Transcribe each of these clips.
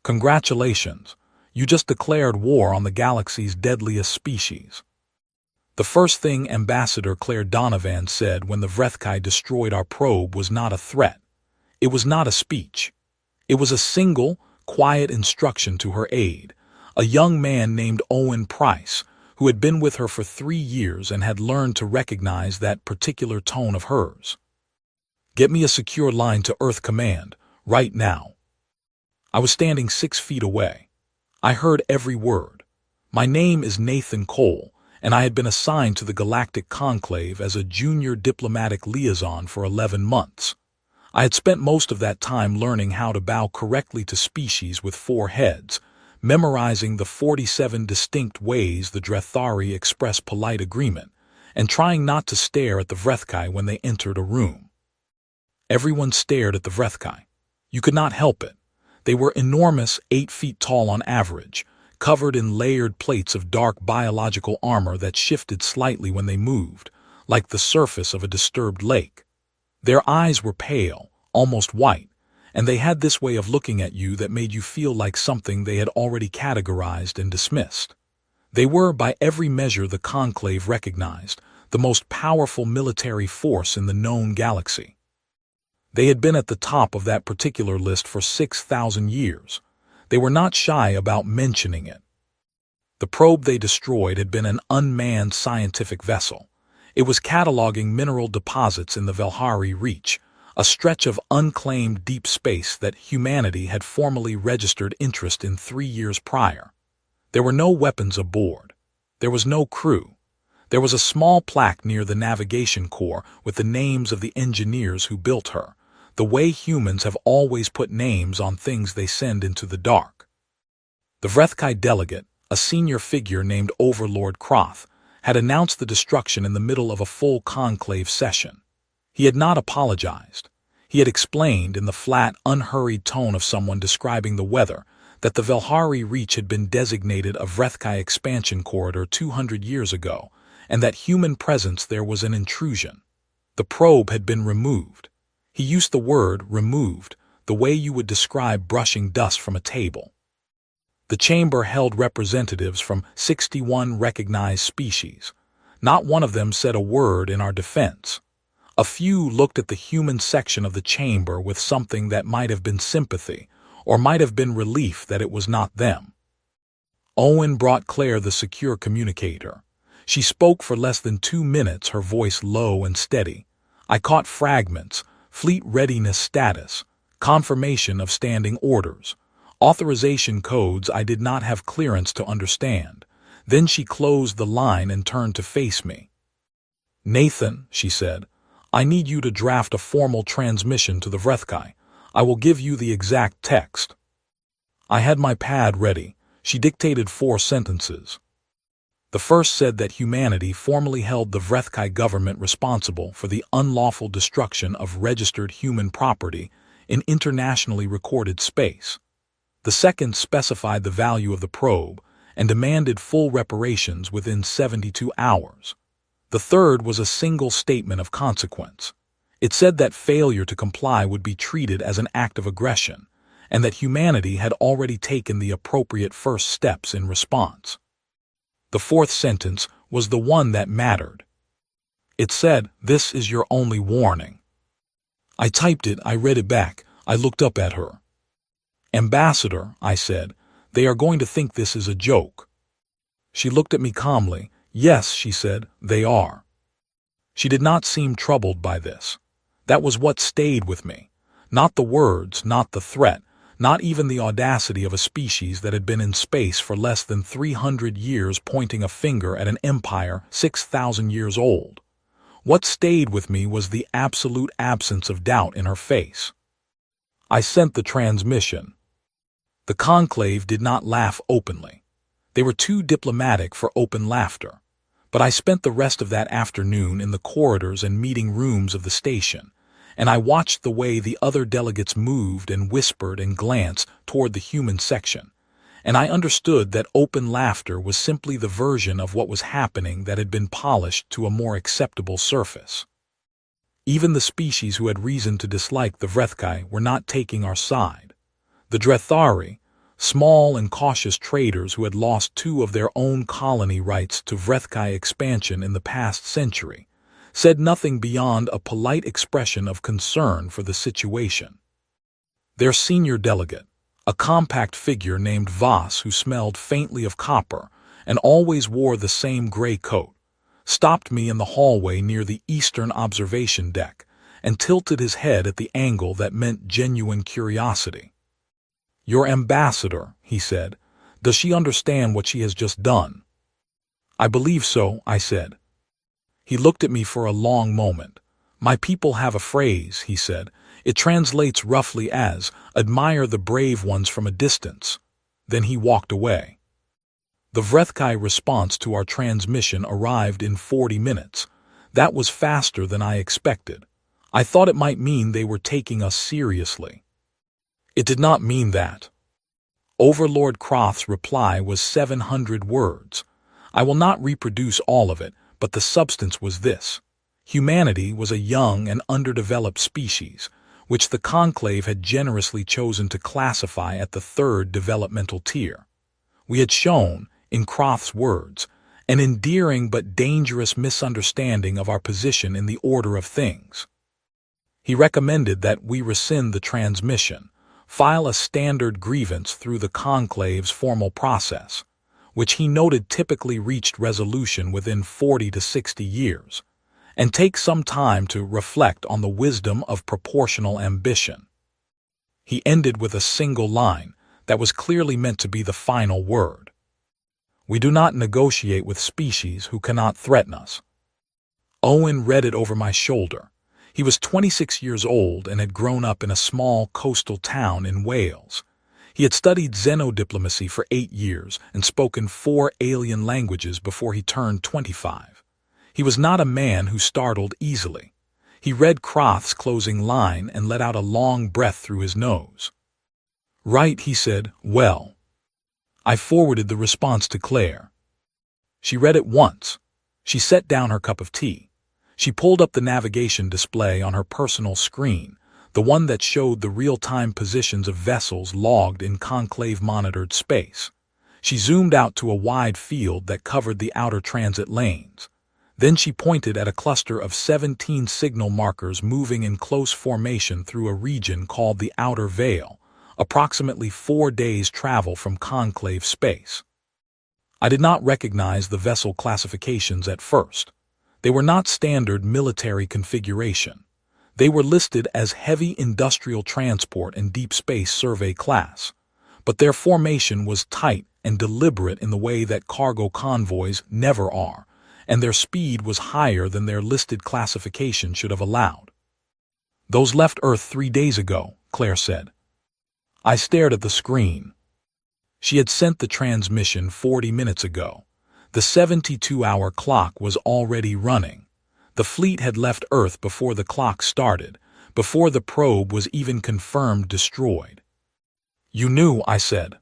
Congratulations, you just declared war on the galaxy's deadliest species. The first thing Ambassador Claire Donovan said when the Vrethkai destroyed our probe was not a threat. It was not a speech. It was a single, quiet instruction to her aide, a young man named Owen Price, who had been with her for 3 years and had learned to recognize that particular tone of hers. Get me a secure line to Earth Command, right now. I was standing 6 feet away. I heard every word. My name is Nathan Cole, and I had been assigned to the Galactic Conclave as a junior diplomatic liaison for 11 months. I had spent most of that time learning how to bow correctly to species with 4 heads, memorizing the 47 distinct ways the Drethari express polite agreement, and trying not to stare at the Vrethkai when they entered a room. Everyone stared at the Vrethkai. You could not help it. They were enormous, 8 feet tall on average, covered in layered plates of dark biological armor that shifted slightly when they moved, like the surface of a disturbed lake. Their eyes were pale, almost white, and they had this way of looking at you that made you feel like something they had already categorized and dismissed. They were, by every measure the Conclave recognized, the most powerful military force in the known galaxy. They had been at the top of that particular list for 6,000 years. They were not shy about mentioning it. The probe they destroyed had been an unmanned scientific vessel. It was cataloging mineral deposits in the Velhari Reach, a stretch of unclaimed deep space that humanity had formally registered interest in 3 years prior. There were no weapons aboard. There was no crew. There was a small plaque near the navigation core with the names of the engineers who built her, the way humans have always put names on things they send into the dark. The Vrethkai delegate, a senior figure named Overlord Kroth, had announced the destruction in the middle of a full conclave session. He had not apologized. He had explained in the flat, unhurried tone of someone describing the weather that the Velhari Reach had been designated a Vrethkai expansion corridor 200 years ago, and that human presence there was an intrusion. The probe had been removed. He used the word removed, the way you would describe brushing dust from a table. The chamber held representatives from 61 recognized species. Not one of them said a word in our defense. A few looked at the human section of the chamber with something that might have been sympathy, or might have been relief that it was not them. Owen brought Claire the secure communicator. She spoke for less than 2 minutes, her voice low and steady. I caught fragments: fleet readiness status, confirmation of standing orders, authorization codes I did not have clearance to understand. Then she closed the line and turned to face me. Nathan, she said, I need you to draft a formal transmission to the Vrethkai. I will give you the exact text. I had my pad ready. She dictated 4 sentences. The first said that humanity formally held the Vrethkai government responsible for the unlawful destruction of registered human property in internationally recorded space. The second specified the value of the probe and demanded full reparations within 72 hours. The third was a single statement of consequence. It said that failure to comply would be treated as an act of aggression, and that humanity had already taken the appropriate first steps in response. The fourth sentence was the one that mattered. It said, "This is your only warning." I typed it, I read it back, I looked up at her. "Ambassador," I said, "they are going to think this is a joke." She looked at me calmly. "Yes," she said, "they are." She did not seem troubled by this. That was what stayed with me. Not the words, not the threat, not even the audacity of a species that had been in space for less than 300 years pointing a finger at an empire 6,000 years old. What stayed with me was the absolute absence of doubt in her face. I sent the transmission. The conclave did not laugh openly. They were too diplomatic for open laughter. But I spent the rest of that afternoon in the corridors and meeting rooms of the station, and I watched the way the other delegates moved and whispered and glanced toward the human section, and I understood that open laughter was simply the version of what was happening that had been polished to a more acceptable surface. Even the species who had reason to dislike the Vrethkai were not taking our side. The Drethari, Small and cautious traders who had lost 2 of their own colony rights to Vrethkai expansion in the past century, said nothing beyond a polite expression of concern for the situation. Their senior delegate, a compact figure named Voss who smelled faintly of copper and always wore the same gray coat, stopped me in the hallway near the eastern observation deck and tilted his head at the angle that meant genuine curiosity. "Your ambassador," he said, "does she understand what she has just done?" "I believe so," I said. He looked at me for a long moment. "My people have a phrase," he said. "It translates roughly as, 'admire the brave ones from a distance.'" Then he walked away. The Vrethkai response to our transmission arrived in 40 minutes. That was faster than I expected. I thought it might mean they were taking us seriously. It did not mean that. Overlord Croth's reply was 700 words. I will not reproduce all of it, but the substance was this. Humanity was a young and underdeveloped species, which the Conclave had generously chosen to classify at the 3rd developmental tier. We had shown, in Croth's words, an endearing but dangerous misunderstanding of our position in the order of things. He recommended that we rescind the transmission, file a standard grievance through the Conclave's formal process, which he noted typically reached resolution within 40 to 60 years, and take some time to reflect on the wisdom of proportional ambition. He ended with a single line that was clearly meant to be the final word. "We do not negotiate with species who cannot threaten us." Owen read it over my shoulder. He was 26 years old and had grown up in a small coastal town in Wales. He had studied xenodiplomacy for 8 years and spoken 4 alien languages before he turned 25. He was not a man who startled easily. He read Croth's closing line and let out a long breath through his nose. "Right," he said. "Well." I forwarded the response to Claire. She read it once. She set down her cup of tea. She pulled up the navigation display on her personal screen, the one that showed the real-time positions of vessels logged in Conclave-monitored space. She zoomed out to a wide field that covered the outer transit lanes. Then she pointed at a cluster of 17 signal markers moving in close formation through a region called the Outer Veil, approximately 4 days' travel from Conclave space. I did not recognize the vessel classifications at first. They were not standard military configuration. They were listed as heavy industrial transport and deep space survey class, but their formation was tight and deliberate in the way that cargo convoys never are, and their speed was higher than their listed classification should have allowed. "Those left Earth 3 days ago," Claire said. I stared at the screen. She had sent the transmission 40 minutes ago. The 72-hour clock was already running. The fleet had left Earth before the clock started, before the probe was even confirmed destroyed. "You knew," I said.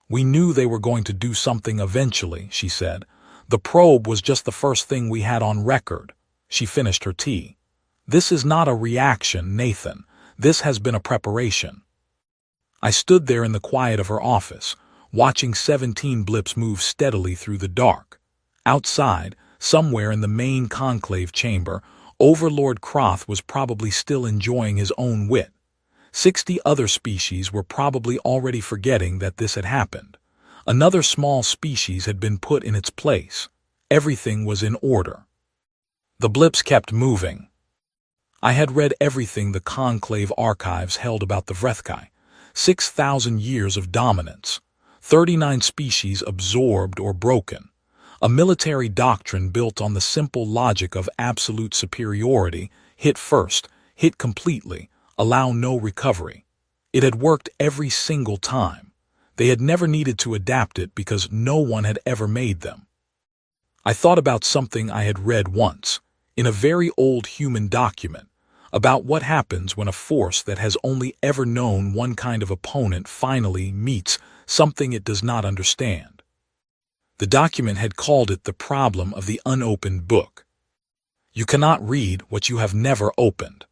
"We knew they were going to do something eventually," she said. "The probe was just the first thing we had on record." She finished her tea. "This is not a reaction, Nathan. This has been a preparation." I stood there in the quiet of her office, watching 17 blips move steadily through the dark. Outside, somewhere in the main conclave chamber, Overlord Croth was probably still enjoying his own wit. 60 other species were probably already forgetting that this had happened. Another small species had been put in its place. Everything was in order. The blips kept moving. I had read everything the conclave archives held about the Vrethkai. 6,000 years of dominance. 39 species absorbed or broken. A military doctrine built on the simple logic of absolute superiority: hit first, hit completely, allow no recovery. It had worked every single time. They had never needed to adapt it because no one had ever made them. I thought about something I had read once, in a very old human document, about what happens when a force that has only ever known one kind of opponent finally meets something it does not understand. The document had called it the problem of the unopened book. You cannot read what you have never opened.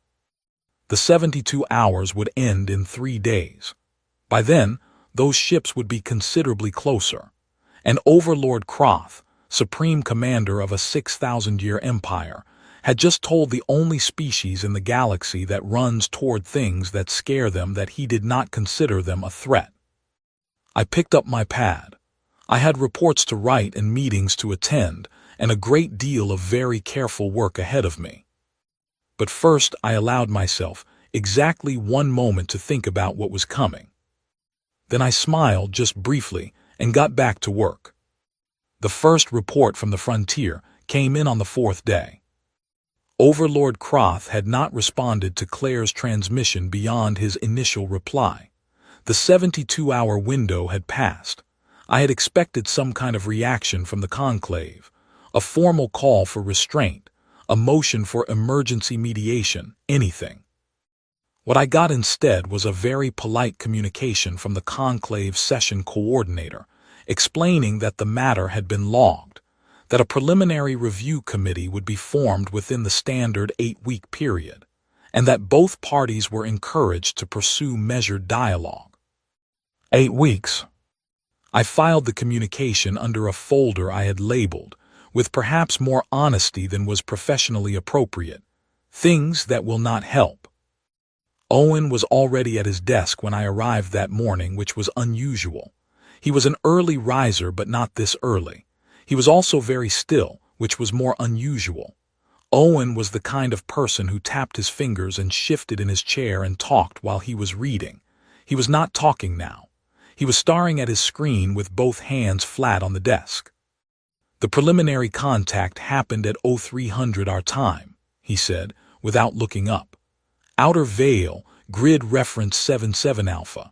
The 72 hours would end in 3 days. By then, those ships would be considerably closer. And Overlord Kroth, supreme commander of a 6,000-year empire, had just told the only species in the galaxy that runs toward things that scare them that he did not consider them a threat. I picked up my pad. I had reports to write and meetings to attend, and a great deal of very careful work ahead of me. But first I allowed myself exactly 1 moment to think about what was coming. Then I smiled just briefly and got back to work. The first report from the frontier came in on the 4th day. Overlord Kroth had not responded to Claire's transmission beyond his initial reply. The 72-hour window had passed. I had expected some kind of reaction from the conclave, a formal call for restraint, a motion for emergency mediation, anything. What I got instead was a very polite communication from the conclave session coordinator, explaining that the matter had been logged, that a preliminary review committee would be formed within the standard 8-week period, and that both parties were encouraged to pursue measured dialogue. 8 weeks. I filed the communication under a folder I had labeled, with perhaps more honesty than was professionally appropriate, things that will not help. Owen was already at his desk when I arrived that morning, which was unusual. He was an early riser, but not this early. He was also very still, which was more unusual. Owen was the kind of person who tapped his fingers and shifted in his chair and talked while he was reading. He was not talking now. He was staring at his screen with both hands flat on the desk. The preliminary contact happened at 0300 our time, he said, without looking up. Outer Veil, grid reference 77 Alpha.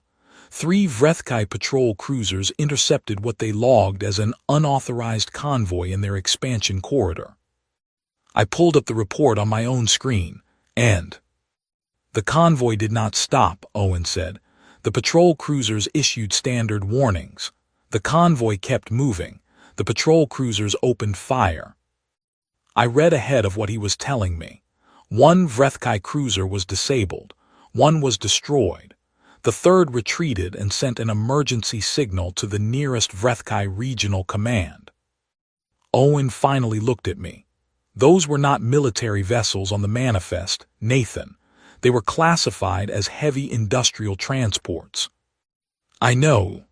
3 Vrethkai patrol cruisers intercepted what they logged as an unauthorized convoy in their expansion corridor. I pulled up the report on my own screen, and the convoy did not stop, Owen said. The patrol cruisers issued standard warnings. The convoy kept moving. The patrol cruisers opened fire. I read ahead of what he was telling me. 1 Vrethkai cruiser was disabled. 1 was destroyed. The 3rd retreated and sent an emergency signal to the nearest Vrethkai regional command. Owen finally looked at me. Those were not military vessels on the manifest, Nathan. They were classified as heavy industrial transports. I know.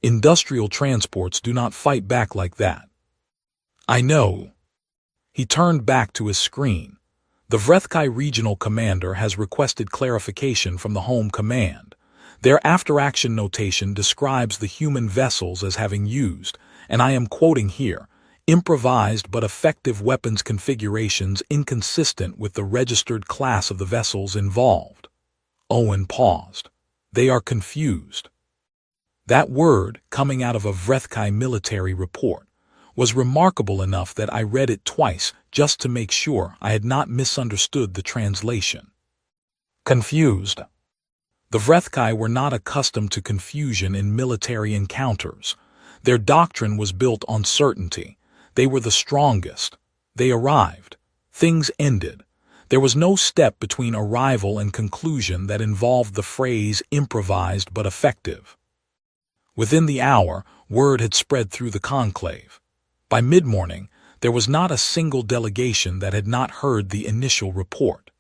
Industrial transports do not fight back like that. I know. He turned back to his screen. The Vrethkai regional commander has requested clarification from the home command. Their after-action notation describes the human vessels as having used, and I am quoting here, improvised but effective weapons configurations inconsistent with the registered class of the vessels involved. Owen paused. They are confused. That word, coming out of a Vrethkai military report, was remarkable enough that I read it twice just to make sure I had not misunderstood the translation. Confused. The Vrethkai were not accustomed to confusion in military encounters. Their doctrine was built on certainty. They were the strongest. They arrived. Things ended. There was no step between arrival and conclusion that involved the phrase improvised but effective. Within the hour, word had spread through the conclave. By mid-morning, there was not a single delegation that had not heard the initial report.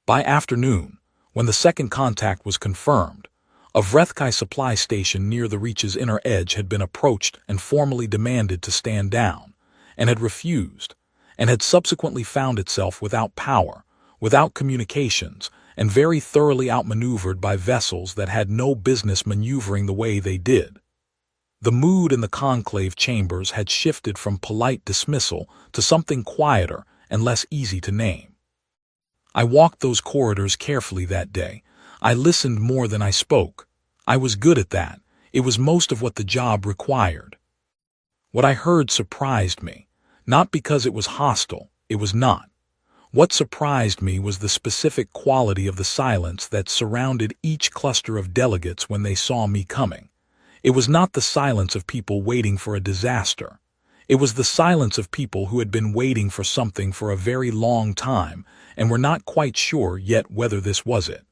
By afternoon, when the second contact was confirmed, a Vrethkai supply station near the Reach's inner edge had been approached and formally demanded to stand down, and had refused, and had subsequently found itself without power, without communications, and very thoroughly outmaneuvered by vessels that had no business maneuvering the way they did. The mood in the conclave chambers had shifted from polite dismissal to something quieter and less easy to name. I walked those corridors carefully that day. I listened more than I spoke. I was good at that. It was most of what the job required. What I heard surprised me, not because it was hostile, it was not. What surprised me was the specific quality of the silence that surrounded each cluster of delegates when they saw me coming. It was not the silence of people waiting for a disaster. It was the silence of people who had been waiting for something for a very long time and were not quite sure yet whether this was it.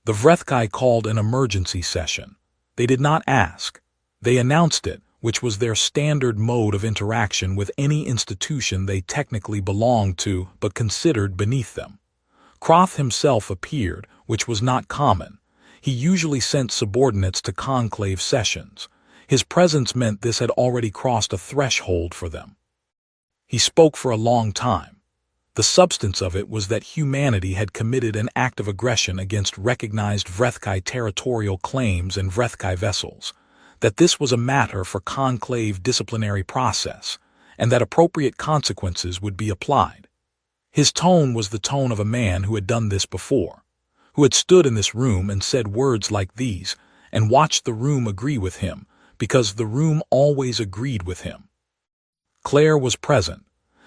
The Vrethkai called an emergency session. They did not ask. They announced it, which was their standard mode of interaction with any institution they technically belonged to but considered beneath them. Croth himself appeared, which was not common. He usually sent subordinates to conclave sessions. His presence meant this had already crossed a threshold for them. He spoke for a long time. The substance of it was that humanity had committed an act of aggression against recognized Vrethkai territorial claims and Vrethkai vessels, that this was a matter for conclave disciplinary process, and that appropriate consequences would be applied. His tone was the tone of a man who had done this before, who had stood in this room and said words like these, and watched the room agree with him, because the room always agreed with him. Claire was present.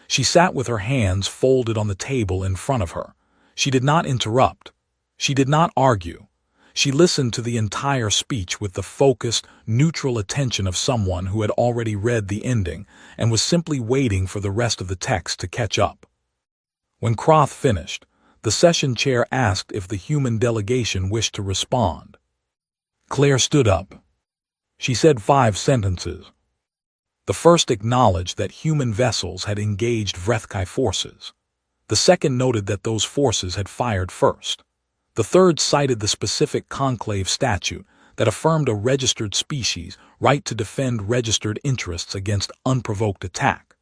She sat with her hands folded on the table in front of her. She did not interrupt. She did not argue. She listened to the entire speech with the focused, neutral attention of someone who had already read the ending and was simply waiting for the rest of the text to catch up. When Croth finished, the session chair asked if the human delegation wished to respond. Claire stood up. She said 5 sentences. The first acknowledged that human vessels had engaged Vrethkai forces. The second noted that those forces had fired first. The third cited the specific conclave statute that affirmed a registered species' right to defend registered interests against unprovoked attack.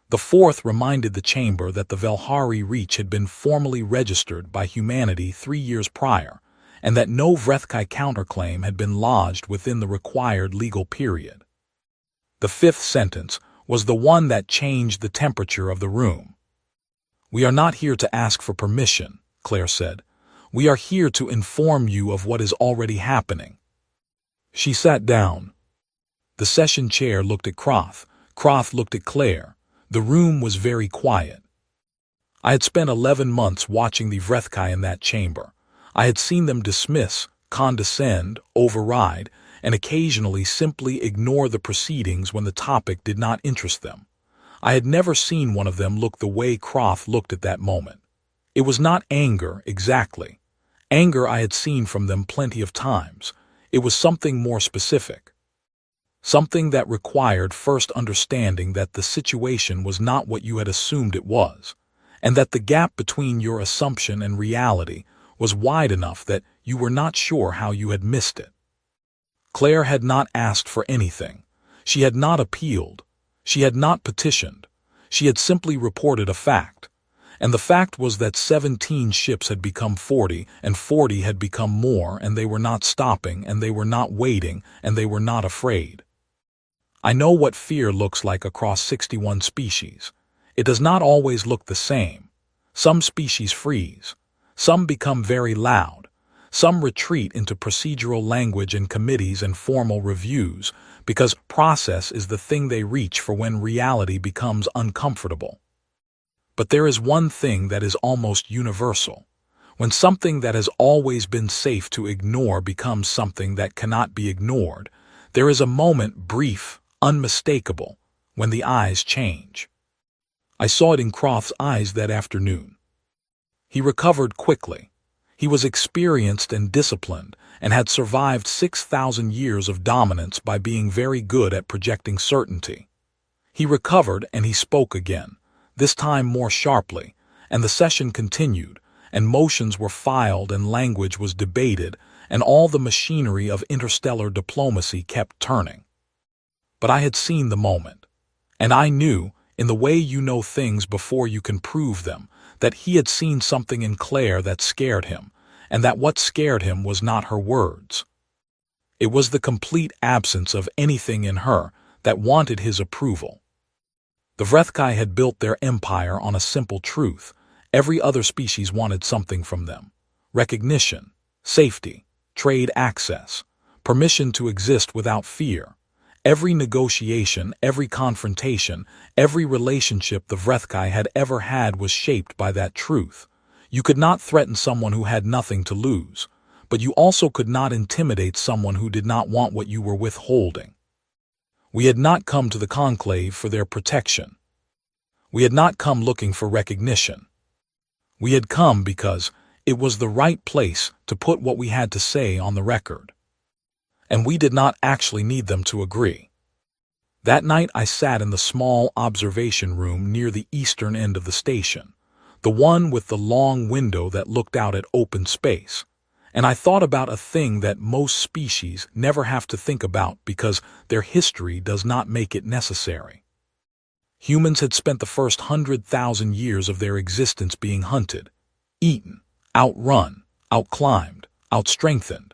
The fourth reminded the chamber that the Velhari Reach had been formally registered by humanity 3 years prior, and that no Vrethkai counterclaim had been lodged within the required legal period. The fifth sentence was the one that changed the temperature of the room. "We are not here to ask for permission," Claire said. "We are here to inform you of what is already happening." She sat down. The session chair looked at Croth. Croth looked at Claire. The room was very quiet. I had spent 11 months watching the Vrethkai in that chamber. I had seen them dismiss, condescend, override, and occasionally simply ignore the proceedings when the topic did not interest them. I had never seen one of them look the way Croth looked at that moment. It was not anger, exactly. Anger I had seen from them plenty of times. It was something more specific. Something that required first understanding that the situation was not what you had assumed it was, and that the gap between your assumption and reality was wide enough that you were not sure how you had missed it. Claire had not asked for anything. She had not appealed. She had not petitioned. She had simply reported a fact. And the fact was that 17 ships had become 40, and 40 had become more, and they were not stopping, and they were not waiting, and they were not afraid. I know what fear looks like across 61 species. It does not always look the same. Some species freeze. Some become very loud. Some retreat into procedural language and committees and formal reviews, because process is the thing they reach for when reality becomes uncomfortable. But there is one thing that is almost universal. When something that has always been safe to ignore becomes something that cannot be ignored, there is a moment, brief, unmistakable, when the eyes change. I saw it in Croth's eyes that afternoon. He recovered quickly. He was experienced and disciplined, and had survived 6,000 years of dominance by being very good at projecting certainty. He recovered and he spoke again, this time more sharply, and the session continued, and motions were filed and language was debated, and all the machinery of interstellar diplomacy kept turning. But I had seen the moment, and I knew, in the way you know things before you can prove them, that he had seen something in Claire that scared him, and that what scared him was not her words. It was the complete absence of anything in her that wanted his approval. The Vrethkai had built their empire on a simple truth. Every other species wanted something from them: recognition, safety, trade access, permission to exist without fear. Every negotiation, every confrontation, every relationship the Vrethkai had ever had was shaped by that truth. You could not threaten someone who had nothing to lose, but you also could not intimidate someone who did not want what you were withholding. We had not come to the conclave for their protection. We had not come looking for recognition. We had come because it was the right place to put what we had to say on the record. and we did not actually need them to agree. That night I sat in the small observation room near the eastern end of the station, the one with the long window that looked out at open space, and I thought about a thing that most species never have to think about because their history does not make it necessary. Humans had spent the first 100,000 years of their existence being hunted, eaten, outrun, outclimbed, outstrengthened.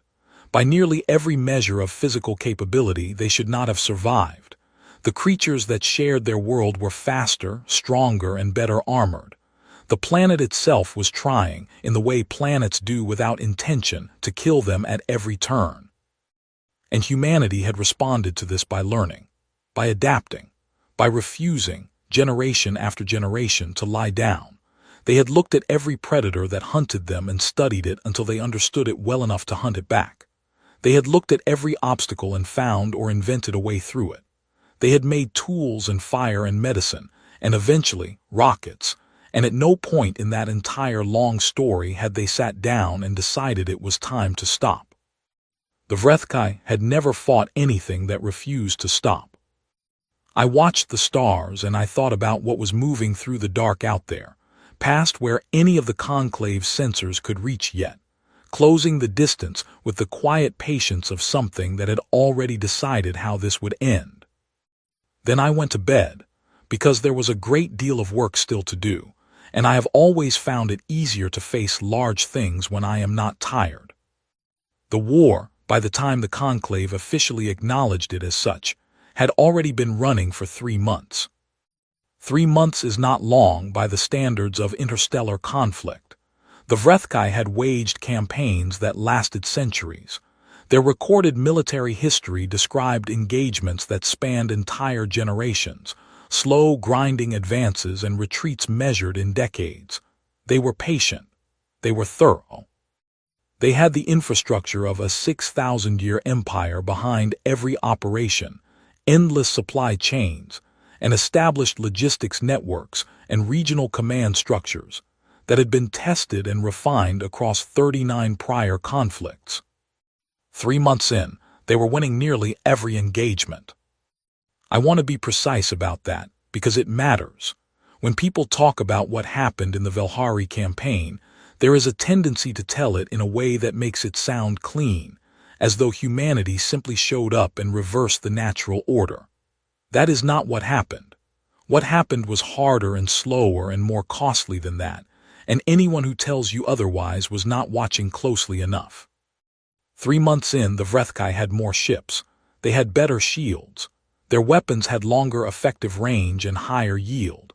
By nearly every measure of physical capability, they should not have survived. The creatures that shared their world were faster, stronger, and better armored. The planet itself was trying, in the way planets do without intention, to kill them at every turn. And humanity had responded to this by learning, by adapting, by refusing, generation after generation, to lie down. They had looked at every predator that hunted them and studied it until they understood it well enough to hunt it back. They had looked at every obstacle and found or invented a way through it. They had made tools and fire and medicine, and eventually rockets, and at no point in that entire long story had they sat down and decided it was time to stop. The Vrethkai had never fought anything that refused to stop. I watched the stars and I thought about what was moving through the dark out there, past where any of the conclave's sensors could reach yet, closing the distance with the quiet patience of something that had already decided how this would end. Then I went to bed, because there was a great deal of work still to do, and I have always found it easier to face large things when I am not tired. The war, by the time the conclave officially acknowledged it as such, had already been running for 3 months. 3 months is not long by the standards of interstellar conflict. The Vrethkai had waged campaigns that lasted centuries. Their recorded military history described engagements that spanned entire generations, slow, grinding advances and retreats measured in decades. They were patient. They were thorough. They had the infrastructure of a 6,000-year empire behind every operation, endless supply chains, and established logistics networks and regional command structures that had been tested and refined across 39 prior conflicts. 3 months in, they were winning nearly every engagement. I want to be precise about that, because it matters. When people talk about what happened in the Velhari campaign, there is a tendency to tell it in a way that makes it sound clean, as though humanity simply showed up and reversed the natural order. That is not what happened. What happened was harder and slower and more costly than that, and anyone who tells you otherwise was not watching closely enough. 3 months in, the Vrethkai had more ships. They had better shields. Their weapons had longer effective range and higher yield.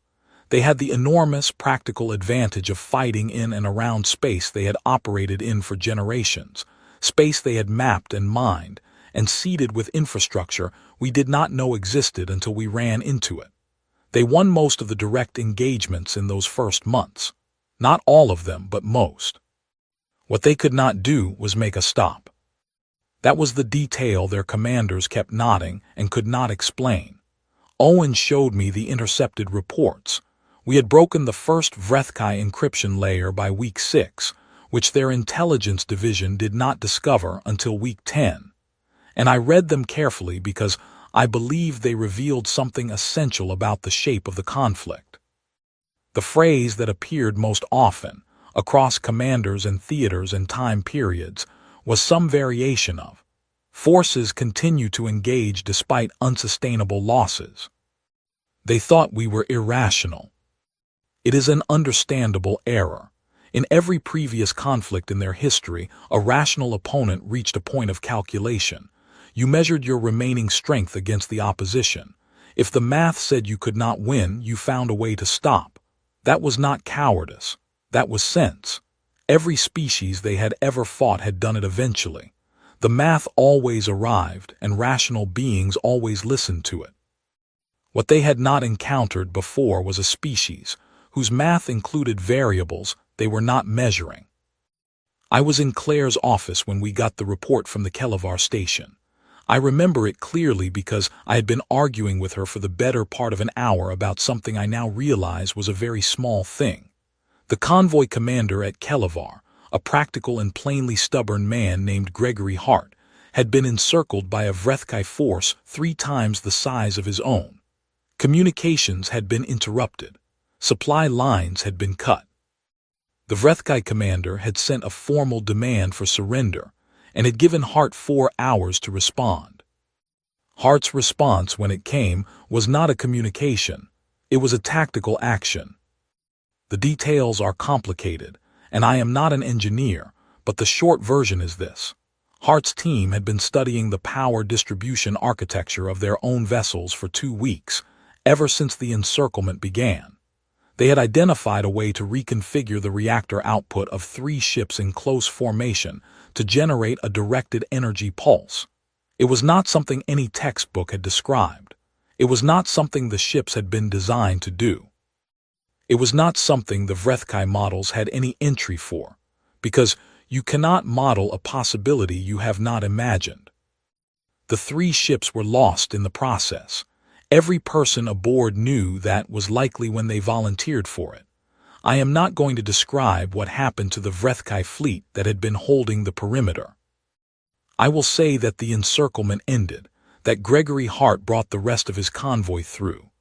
They had the enormous practical advantage of fighting in and around space they had operated in for generations, space they had mapped and mined, and seeded with infrastructure we did not know existed until we ran into it. They won most of the direct engagements in those first months. Not all of them, but most. What they could not do was make a stop. That was the detail their commanders kept nodding and could not explain. Owen showed me the intercepted reports. We had broken the first Vrethkai encryption layer by week 6, which their intelligence division did not discover until week 10. And I read them carefully because I believed they revealed something essential about the shape of the conflict. The phrase that appeared most often, across commanders and theaters and time periods, was some variation of, "Forces continue to engage despite unsustainable losses." They thought we were irrational. It is an understandable error. In every previous conflict in their history, a rational opponent reached a point of calculation. You measured your remaining strength against the opposition. If the math said you could not win, you found a way to stop. That was not cowardice. That was sense. Every species they had ever fought had done it eventually. The math always arrived, and rational beings always listened to it. What they had not encountered before was a species whose math included variables they were not measuring. I was in Claire's office when we got the report from the Kelevar station. I remember it clearly because I had been arguing with her for the better part of an hour about something I now realize was a very small thing. The convoy commander at Kelevar, a practical and plainly stubborn man named Gregory Hart, had been encircled by a Vrethkai force 3 times the size of his own. Communications had been interrupted. Supply lines had been cut. The Vrethkai commander had sent a formal demand for surrender and had given Hart 4 hours to respond. Hart's response, when it came, was not a communication. It was a tactical action. The details are complicated, and I am not an engineer, but the short version is this. Hart's team had been studying the power distribution architecture of their own vessels for 2 weeks, ever since the encirclement began. They had identified a way to reconfigure the reactor output of 3 ships in close formation to generate a directed energy pulse. It was not something any textbook had described. It was not something the ships had been designed to do. It was not something the Vrethkai models had any entry for, because you cannot model a possibility you have not imagined. The 3 ships were lost in the process. Every person aboard knew that was likely when they volunteered for it. I am not going to describe what happened to the Vrethkai fleet that had been holding the perimeter. I will say that the encirclement ended, that Gregory Hart brought the rest of his convoy through,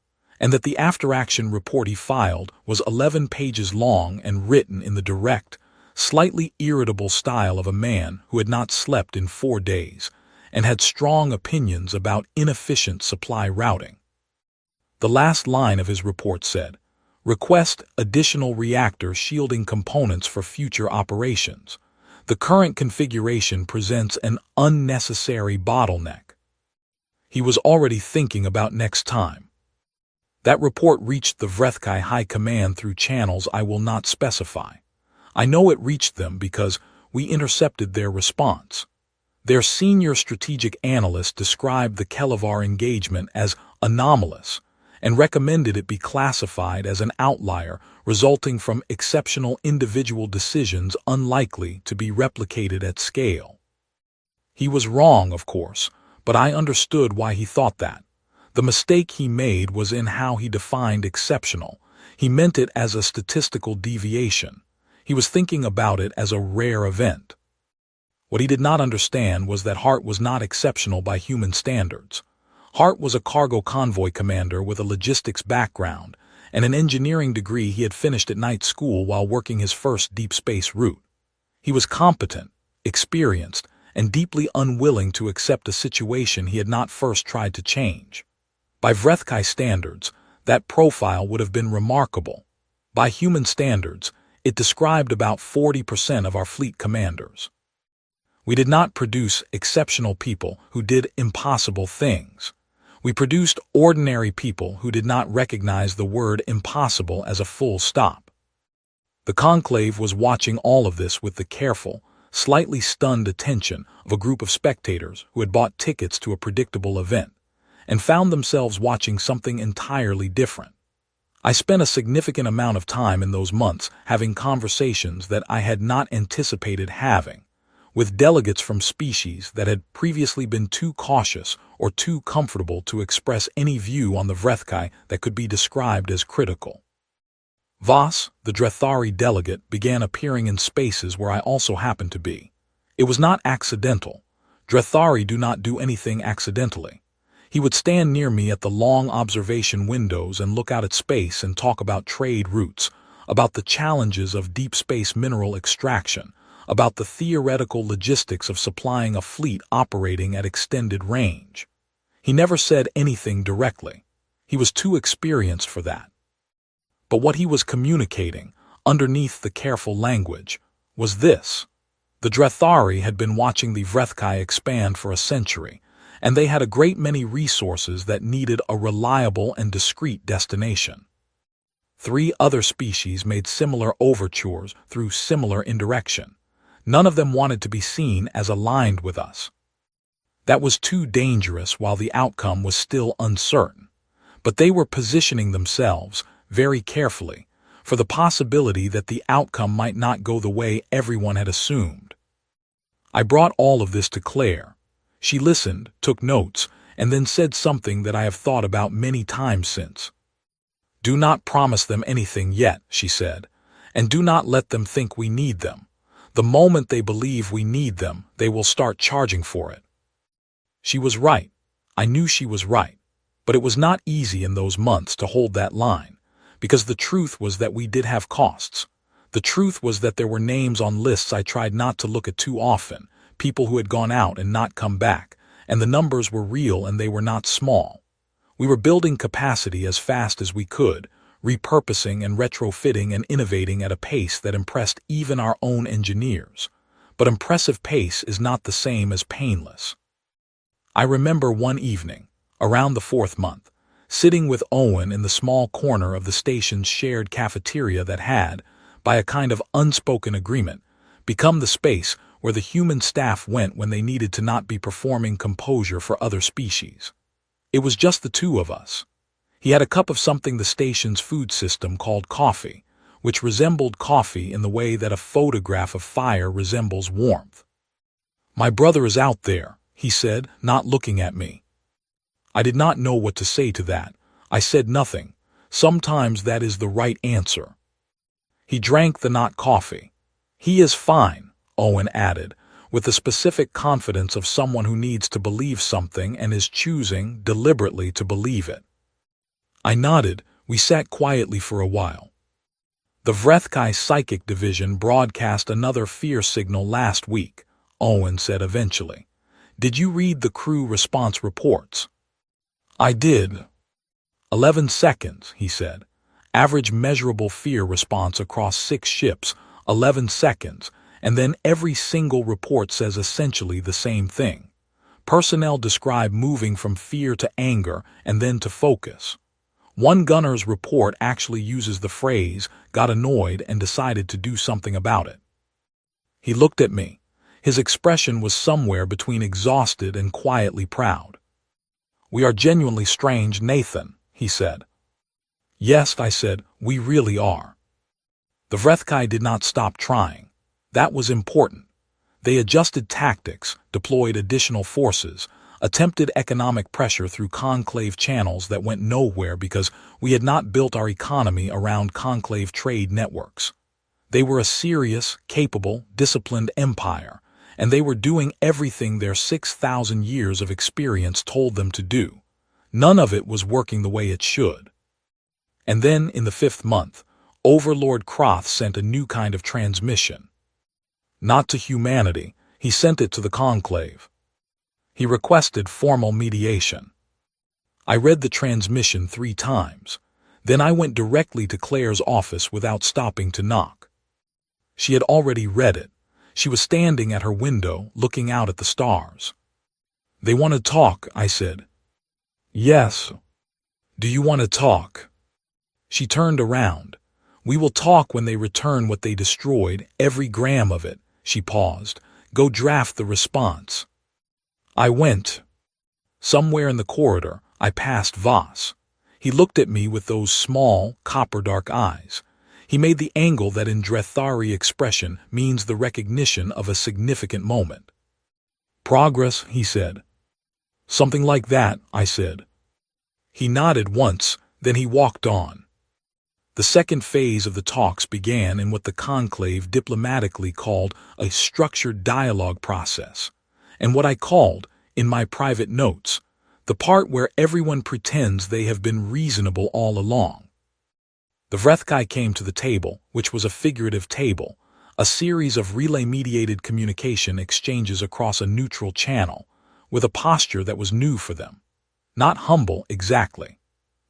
and that the after-action report he filed was 11 pages long and written in the direct, slightly irritable style of a man who had not slept in 4 days and had strong opinions about inefficient supply routing. The last line of his report said, "Request additional reactor shielding components for future operations. The current configuration presents an unnecessary bottleneck." He was already thinking about next time. That report reached the Vrethkai High Command through channels I will not specify. I know it reached them because we intercepted their response. Their senior strategic analyst described the Kelevar engagement as anomalous and recommended it be classified as an outlier resulting from exceptional individual decisions unlikely to be replicated at scale. He was wrong, of course, but I understood why he thought that. The mistake he made was in how he defined exceptional. He meant it as a statistical deviation. He was thinking about it as a rare event. What he did not understand was that Hart was not exceptional by human standards. Hart was a cargo convoy commander with a logistics background and an engineering degree he had finished at night school while working his first deep space route. He was competent, experienced, and deeply unwilling to accept a situation he had not first tried to change. By Vrethkai standards, that profile would have been remarkable. By human standards, it described about 40% of our fleet commanders. We did not produce exceptional people who did impossible things. We produced ordinary people who did not recognize the word impossible as a full stop. The conclave was watching all of this with the careful, slightly stunned attention of a group of spectators who had bought tickets to a predictable event and found themselves watching something entirely different. I spent a significant amount of time in those months having conversations that I had not anticipated having, with delegates from species that had previously been too cautious or too comfortable to express any view on the Vrethkai that could be described as critical. Voss, the Drethari delegate, began appearing in spaces where I also happened to be. It was not accidental. Drethari do not do anything accidentally. He would stand near me at the long observation windows and look out at space and talk about trade routes, about the challenges of deep space mineral extraction, about the theoretical logistics of supplying a fleet operating at extended range. He never said anything directly. He was too experienced for that. But what he was communicating, underneath the careful language, was this. The Drethari had been watching the Vrethkai expand for a century, and they had a great many resources that needed a reliable and discreet destination. 3 other species made similar overtures through similar indirection. None of them wanted to be seen as aligned with us. That was too dangerous while the outcome was still uncertain, but they were positioning themselves, very carefully, for the possibility that the outcome might not go the way everyone had assumed. I brought all of this to Claire. She listened, took notes, and then said something that I have thought about many times since. "Do not promise them anything yet," she said, "and do not let them think we need them. The moment they believe we need them, they will start charging for it. She was right. I knew she was right. But it was not easy in those months to hold that line, because the truth was that we did have costs. The truth was that there were names on lists I tried not to look at too often, people who had gone out and not come back, and the numbers were real and they were not small. We were building capacity as fast as we could, repurposing and retrofitting and innovating at a pace that impressed even our own engineers. But impressive pace is not the same as painless. I remember one evening, around the 4th month, sitting with Owen in the small corner of the station's shared cafeteria that had, by a kind of unspoken agreement, become the space where the human staff went when they needed to not be performing composure for other species. It was just the two of us. He had a cup of something the station's food system called coffee, which resembled coffee in the way that a photograph of fire resembles warmth. "My brother is out there," he said, not looking at me. I did not know what to say to that. I said nothing. Sometimes that is the right answer. He drank the not coffee. "He is fine," Owen added, with the specific confidence of someone who needs to believe something and is choosing, deliberately, to believe it. I nodded. We sat quietly for a while. "The HFY Psychic Division broadcast another fear signal last week," Owen said eventually. "Did you read the crew response reports?" "I did." 11 seconds, he said. "Average measurable fear response across 6 ships, 11 seconds, and then every single report says essentially the same thing. Personnel describe moving from fear to anger and then to focus. One gunner's report actually uses the phrase, 'got annoyed and decided to do something about it.'" He looked at me. His expression was somewhere between exhausted and quietly proud. "We are genuinely strange, Nathan," he said. "Yes," I said, "we really are." The HFY did not stop trying. That was important. They adjusted tactics, deployed additional forces, attempted economic pressure through conclave channels that went nowhere because we had not built our economy around conclave trade networks. They were a serious, capable, disciplined empire, and they were doing everything their 6,000 years of experience told them to do. None of it was working the way it should. And then, in the 5th month, Overlord Croth sent a new kind of transmission. Not to humanity, he sent it to the conclave. He requested formal mediation. I read the transmission 3 times. Then I went directly to Claire's office without stopping to knock. She had already read it. She was standing at her window, looking out at the stars. "They want to talk," I said. "Yes." "Do you want to talk?" She turned around. "We will talk when they return what they destroyed, every gram of it." She paused. "Go draft the response." I went. Somewhere in the corridor, I passed Voss. He looked at me with those small, copper-dark eyes. He made the angle that in Drethari expression means the recognition of a significant moment. "Progress," he said. "Something like that," I said. He nodded once, then he walked on. The second phase of the talks began in what the conclave diplomatically called a structured dialogue process, and what I called, in my private notes, the part where everyone pretends they have been reasonable all along. The HFY came to the table, which was a figurative table, a series of relay-mediated communication exchanges across a neutral channel, with a posture that was new for them. Not humble, exactly.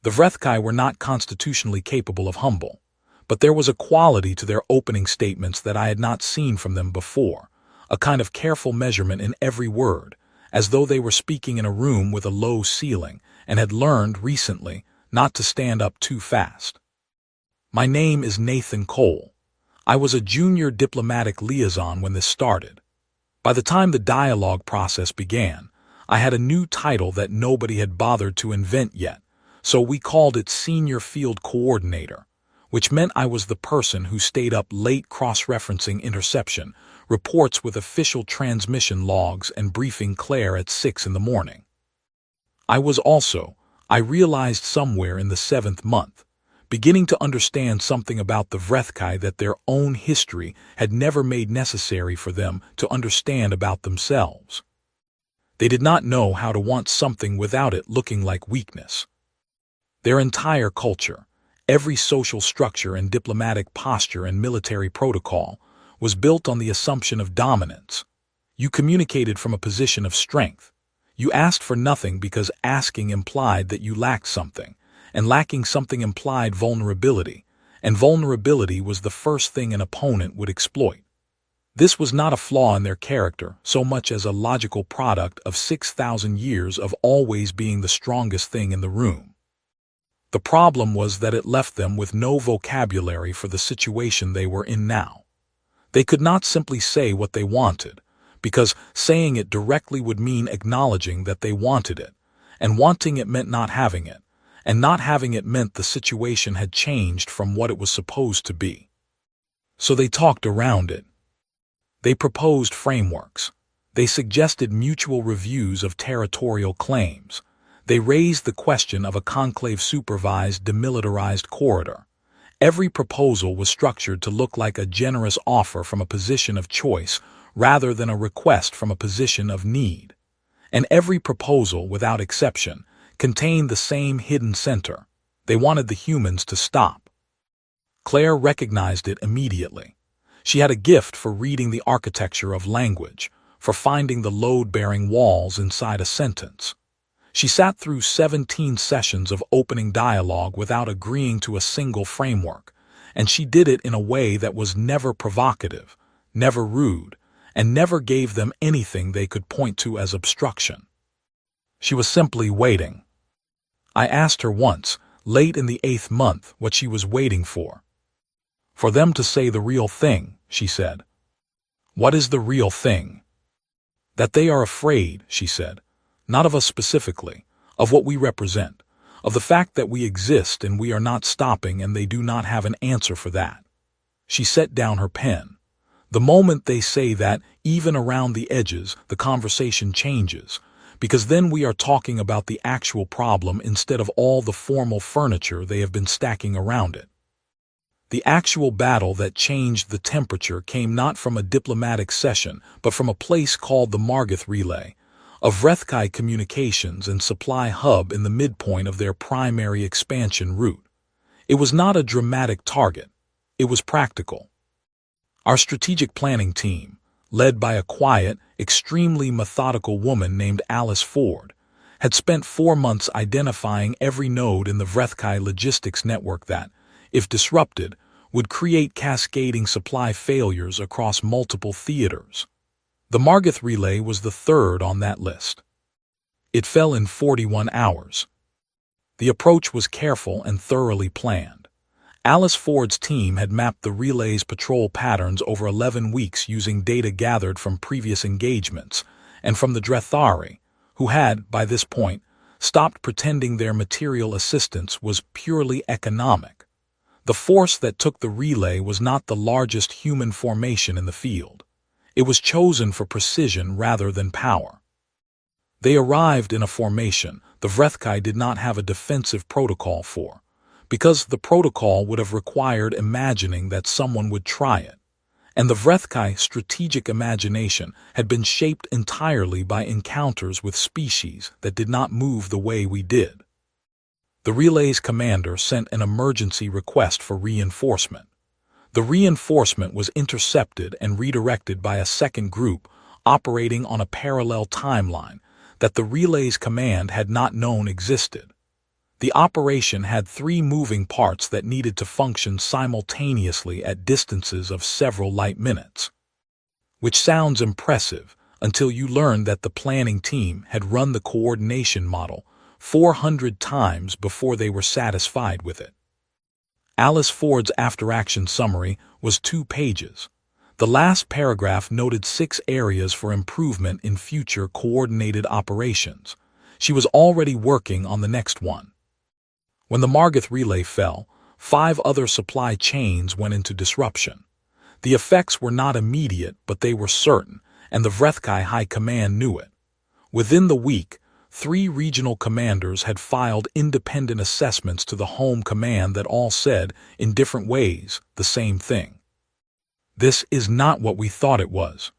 The HFY were not constitutionally capable of humble, but there was a quality to their opening statements that I had not seen from them before, a kind of careful measurement in every word, as though they were speaking in a room with a low ceiling and had learned recently not to stand up too fast. "My name is Nathan Cole. I was a junior diplomatic liaison when this started. By the time the dialogue process began, I had a new title that nobody had bothered to invent yet, so we called it Senior Field Coordinator, which meant I was the person who stayed up late cross-referencing interception, reports with official transmission logs and briefing Claire at 6 in the morning. I was also, I realized somewhere in the 7th month, beginning to understand something about the HFY that their own history had never made necessary for them to understand about themselves. They did not know how to want something without it looking like weakness. Their entire culture, every social structure and diplomatic posture and military protocol, was built on the assumption of dominance. You communicated from a position of strength. You asked for nothing because asking implied that you lacked something, and lacking something implied vulnerability, and vulnerability was the first thing an opponent would exploit. This was not a flaw in their character so much as a logical product of 6,000 years of always being the strongest thing in the room. The problem was that it left them with no vocabulary for the situation they were in now. They could not simply say what they wanted, because saying it directly would mean acknowledging that they wanted it, and wanting it meant not having it, and not having it meant the situation had changed from what it was supposed to be. So they talked around it. They proposed frameworks. They suggested mutual reviews of territorial claims. They raised the question of a conclave-supervised demilitarized corridor. Every proposal was structured to look like a generous offer from a position of choice rather than a request from a position of need. And every proposal, without exception, contained the same hidden center. They wanted the humans to stop. Claire recognized it immediately. She had a gift for reading the architecture of language, for finding the load-bearing walls inside a sentence. She sat through 17 sessions of opening dialogue without agreeing to a single framework, and she did it in a way that was never provocative, never rude, and never gave them anything they could point to as obstruction. She was simply waiting. I asked her once, late in the 8th month, what she was waiting for. For them to say the real thing, she said. What is the real thing? That they are afraid, she said, not of us specifically, of what we represent, of the fact that we exist and we are not stopping and they do not have an answer for that. She set down her pen. The moment they say that, even around the edges, the conversation changes, because then we are talking about the actual problem instead of all the formal furniture they have been stacking around it. The actual battle that changed the temperature came not from a diplomatic session, but from a place called the Margith Relay, a Vrethkai communications and supply hub in the midpoint of their primary expansion route. It was not a dramatic target. It was practical. Our strategic planning team, led by a quiet, extremely methodical woman named Alice Ford, had spent 4 months identifying every node in the Vrethkai logistics network that, if disrupted, would create cascading supply failures across multiple theaters. The Margith Relay was the third on that list. It fell in 41 hours. The approach was careful and thoroughly planned. Alice Ford's team had mapped the relay's patrol patterns over 11 weeks using data gathered from previous engagements and from the Drethari, who had, by this point, stopped pretending their material assistance was purely economic. The force that took the relay was not the largest human formation in the field. It was chosen for precision rather than power. They arrived in a formation the Vrethkai did not have a defensive protocol for, because the protocol would have required imagining that someone would try it, and the Vrethkai strategic imagination had been shaped entirely by encounters with species that did not move the way we did. The relay's commander sent an emergency request for reinforcement. The reinforcement was intercepted and redirected by a second group operating on a parallel timeline that the relay's command had not known existed. The operation had 3 moving parts that needed to function simultaneously at distances of several light minutes. Which sounds impressive until you learn that the planning team had run the coordination model 400 times before they were satisfied with it. Alice Ford's after-action summary was 2 pages. The last paragraph noted 6 areas for improvement in future coordinated operations. She was already working on the next one. When the Margith Relay fell, 5 other supply chains went into disruption. The effects were not immediate, but they were certain, and the Vrethkai High Command knew it. Within the week, 3 regional commanders had filed independent assessments to the Home Command that all said, in different ways, the same thing. This is not what we thought it was.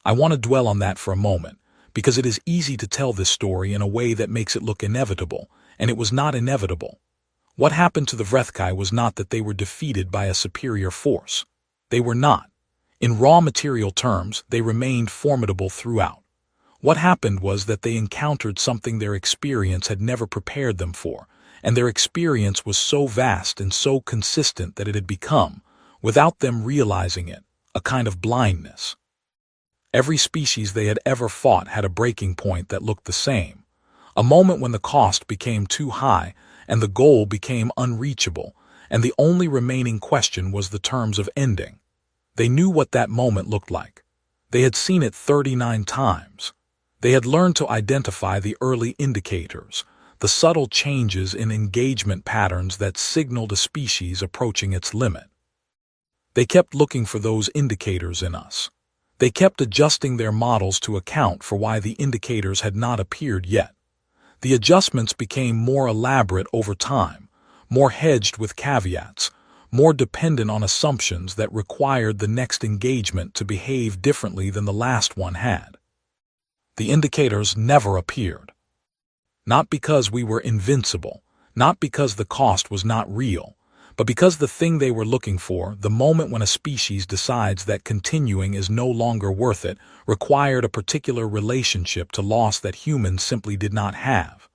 I want to dwell on that for a moment, because it is easy to tell this story in a way that makes it look inevitable, and it was not inevitable. What happened to the Vrethkai was not that they were defeated by a superior force. They were not. In raw material terms, they remained formidable throughout. What happened was that they encountered something their experience had never prepared them for, and their experience was so vast and so consistent that it had become, without them realizing it, a kind of blindness. Every species they had ever fought had a breaking point that looked the same, a moment when the cost became too high and the goal became unreachable, and the only remaining question was the terms of ending. They knew what that moment looked like. They had seen it 39 times. They had learned to identify the early indicators, the subtle changes in engagement patterns that signaled a species approaching its limit. They kept looking for those indicators in us. They kept adjusting their models to account for why the indicators had not appeared yet. The adjustments became more elaborate over time, more hedged with caveats, more dependent on assumptions that required the next engagement to behave differently than the last one had. The indicators never appeared. Not because we were invincible, not because the cost was not real, but because the thing they were looking for, the moment when a species decides that continuing is no longer worth it, required a particular relationship to loss that humans simply did not have.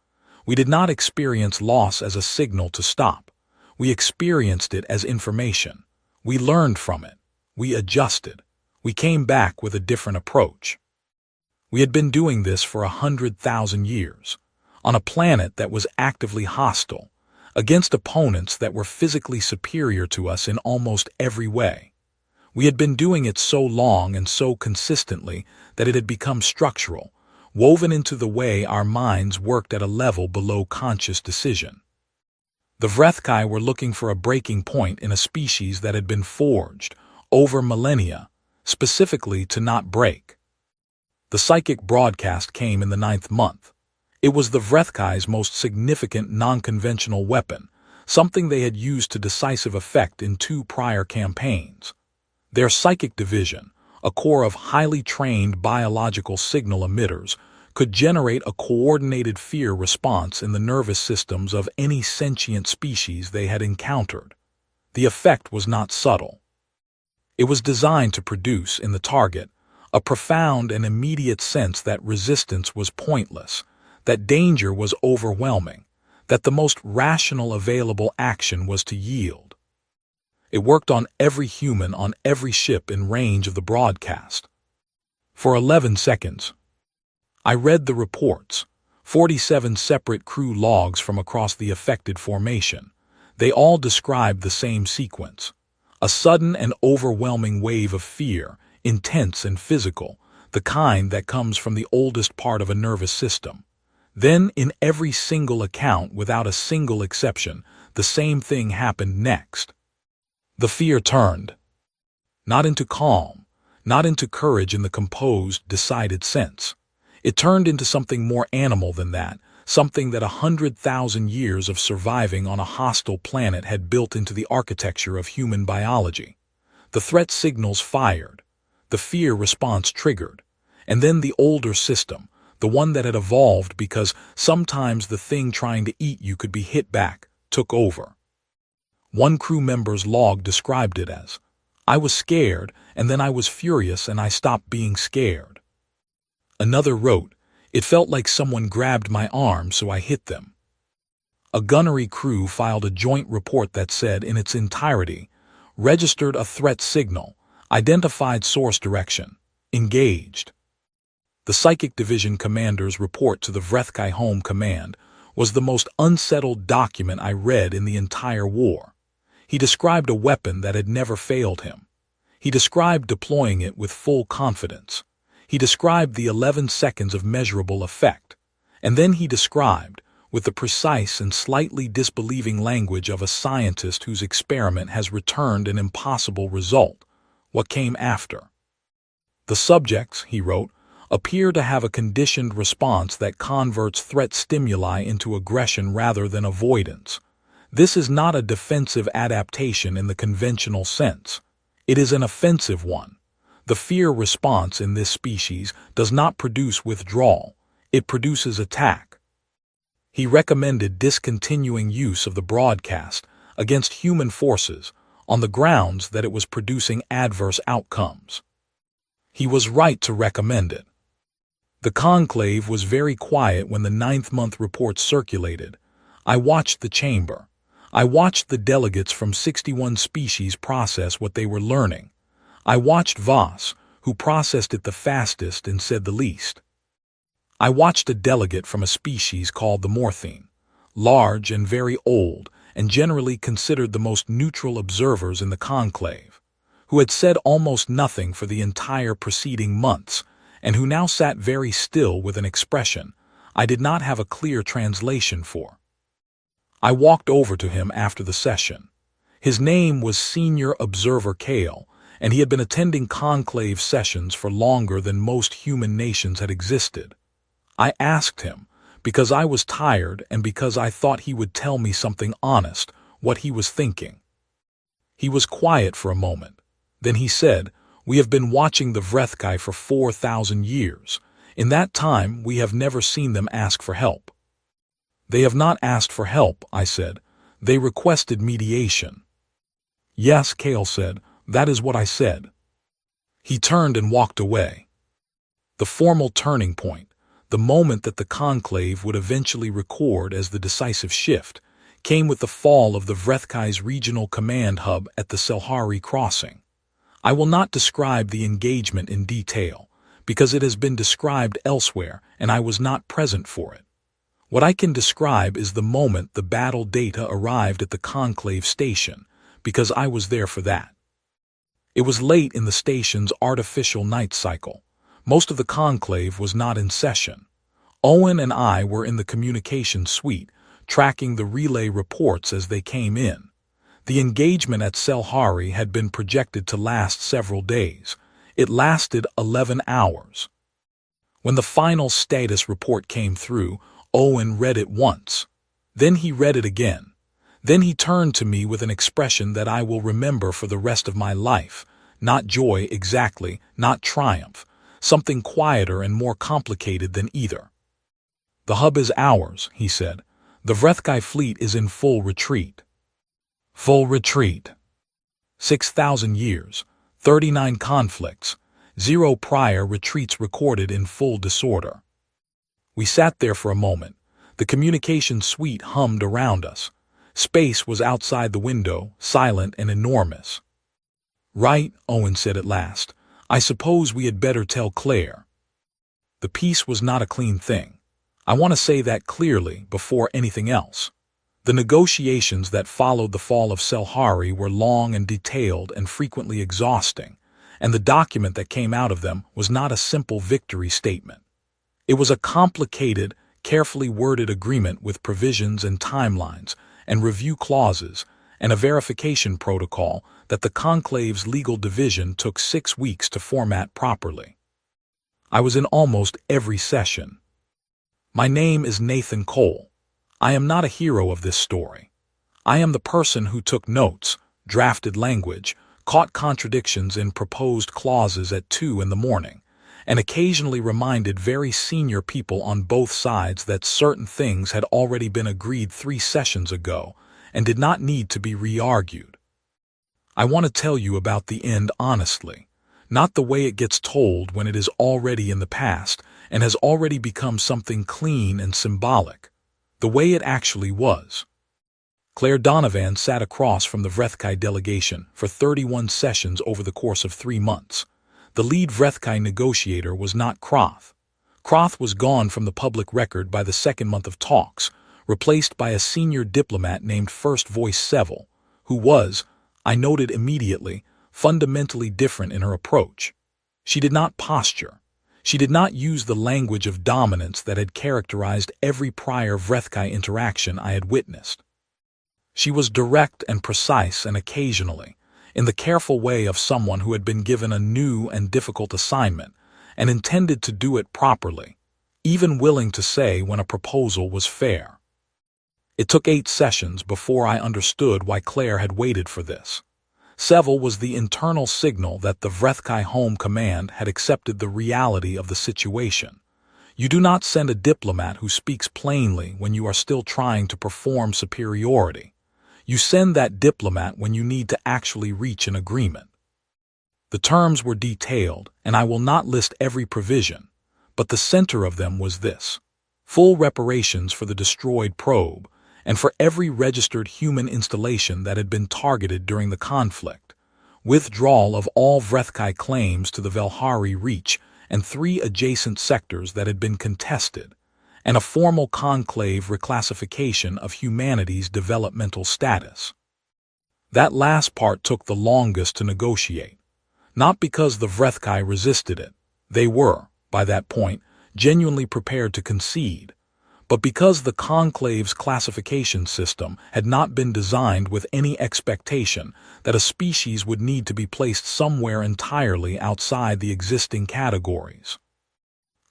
We did not experience loss as a signal to stop. We experienced it as information. We learned from it. We adjusted. We came back with a different approach. We had been doing this for 100,000 years, on a planet that was actively hostile, against opponents that were physically superior to us in almost every way. We had been doing it so long and so consistently that it had become structural, woven into the way our minds worked at a level below conscious decision. The Vrethkai were looking for a breaking point in a species that had been forged, over millennia, specifically to not break. The psychic broadcast came in the 9th month. It was the Vrethkai's most significant non-conventional weapon, something they had used to decisive effect in 2 prior campaigns. Their psychic division, a corps of highly trained biological signal emitters, could generate a coordinated fear response in the nervous systems of any sentient species they had encountered. The effect was not subtle. It was designed to produce in the target a profound and immediate sense that resistance was pointless, that danger was overwhelming, that the most rational available action was to yield. It worked on every human on every ship in range of the broadcast. For 11 seconds, I read the reports, 47 separate crew logs from across the affected formation. They all described the same sequence. A sudden and overwhelming wave of fear, intense and physical, the kind that comes from the oldest part of a nervous system. Then, in every single account, without a single exception, the same thing happened next. The fear turned. Not into calm, not into courage in the composed, decided sense. It turned into something more animal than that, something that 100,000 years of surviving on a hostile planet had built into the architecture of human biology. The threat signals fired, the fear response triggered, and then the older system, the one that had evolved because sometimes the thing trying to eat you could be hit back, took over. One crew member's log described it as, "I was scared, and then I was furious, and I stopped being scared." Another wrote, "It felt like someone grabbed my arm, so I hit them." A gunnery crew filed a joint report that said in its entirety, registered a threat signal, identified source direction, engaged. The Psychic Division Commander's report to the Vrethkai Home Command was the most unsettled document I read in the entire war. He described a weapon that had never failed him. He described deploying it with full confidence. He described the 11 seconds of measurable effect. And then he described, with the precise and slightly disbelieving language of a scientist whose experiment has returned an impossible result, what came after. The subjects, he wrote, appear to have a conditioned response that converts threat stimuli into aggression rather than avoidance. This is not a defensive adaptation in the conventional sense. It is an offensive one. The fear response in this species does not produce withdrawal, it produces attack. He recommended discontinuing use of the broadcast against human forces on the grounds that it was producing adverse outcomes. He was right to recommend it. The conclave was very quiet when the 9th-month report circulated. I watched the chamber. I watched the delegates from 61 species process what they were learning. I watched Voss, who processed it the fastest and said the least. I watched a delegate from a species called the Morthine, large and very old, and generally considered the most neutral observers in the conclave, who had said almost nothing for the entire preceding months, and who now sat very still with an expression I did not have a clear translation for. I walked over to him after the session. His name was Senior Observer Kale, and he had been attending conclave sessions for longer than most human nations had existed. I asked him, because I was tired and because I thought he would tell me something honest, what he was thinking. He was quiet for a moment. Then he said, "We have been watching the Vrethkai for 4,000 years. In that time, we have never seen them ask for help." "They have not asked for help," I said. "They requested mediation." "Yes," Kale said, "that is what I said." He turned and walked away. The formal turning point, the moment that the conclave would eventually record as the decisive shift, came with the fall of the Vrethkai's regional command hub at the Selhari crossing. I will not describe the engagement in detail, because it has been described elsewhere and I was not present for it. What I can describe is the moment the battle data arrived at the conclave station, because I was there for that. It was late in the station's artificial night cycle. Most of the conclave was not in session. Owen and I were in the communication suite, tracking the relay reports as they came in. The engagement at Selhari had been projected to last several days. It lasted 11 hours. When the final status report came through, Owen read it once. Then he read it again. Then he turned to me with an expression that I will remember for the rest of my life. Not joy exactly, not triumph. Something quieter and more complicated than either. "The hub is ours," he said. "The Vrethkai fleet is in full retreat." Full retreat. 6,000 years, 39 conflicts, 0 prior retreats recorded in full disorder. We sat there for a moment. The communication suite hummed around us. Space was outside the window, silent and enormous. "Right," Owen said at last. "I suppose we had better tell Claire." The peace was not a clean thing. I want to say that clearly before anything else. The negotiations that followed the fall of Selhari were long and detailed and frequently exhausting, and the document that came out of them was not a simple victory statement. It was a complicated, carefully worded agreement with provisions and timelines and review clauses and a verification protocol that the conclave's legal division took 6 weeks to format properly. I was in almost every session. My name is Nathan Cole. I am not a hero of this story. I am the person who took notes, drafted language, caught contradictions in proposed clauses at 2 in the morning, and occasionally reminded very senior people on both sides that certain things had already been agreed 3 sessions ago and did not need to be re-argued. I want to tell you about the end honestly, not the way it gets told when it is already in the past and has already become something clean and symbolic, the way it actually was. Claire Donovan sat across from the Vrethkai delegation for 31 sessions over the course of 3 months. The lead Vrethkai negotiator was not Kroth. Kroth was gone from the public record by the 2nd month of talks, replaced by a senior diplomat named First Voice Seville, who was, I noted immediately, fundamentally different in her approach. She did not posture. She did not use the language of dominance that had characterized every prior Vrethkai interaction I had witnessed. She was direct and precise and occasionally, in the careful way of someone who had been given a new and difficult assignment and intended to do it properly, even willing to say when a proposal was fair. It took 8 sessions before I understood why Claire had waited for this. Seville was the internal signal that the Vrethkai Home Command had accepted the reality of the situation. You do not send a diplomat who speaks plainly when you are still trying to perform superiority. You send that diplomat when you need to actually reach an agreement. The terms were detailed, and I will not list every provision, but the center of them was this: full reparations for the destroyed probe, and for every registered human installation that had been targeted during the conflict, withdrawal of all Vrethkai claims to the Velhari Reach and 3 adjacent sectors that had been contested, and a formal conclave reclassification of humanity's developmental status. That last part took the longest to negotiate, not because the Vrethkai resisted it. They were, by that point, genuinely prepared to concede, but because the conclave's classification system had not been designed with any expectation that a species would need to be placed somewhere entirely outside the existing categories.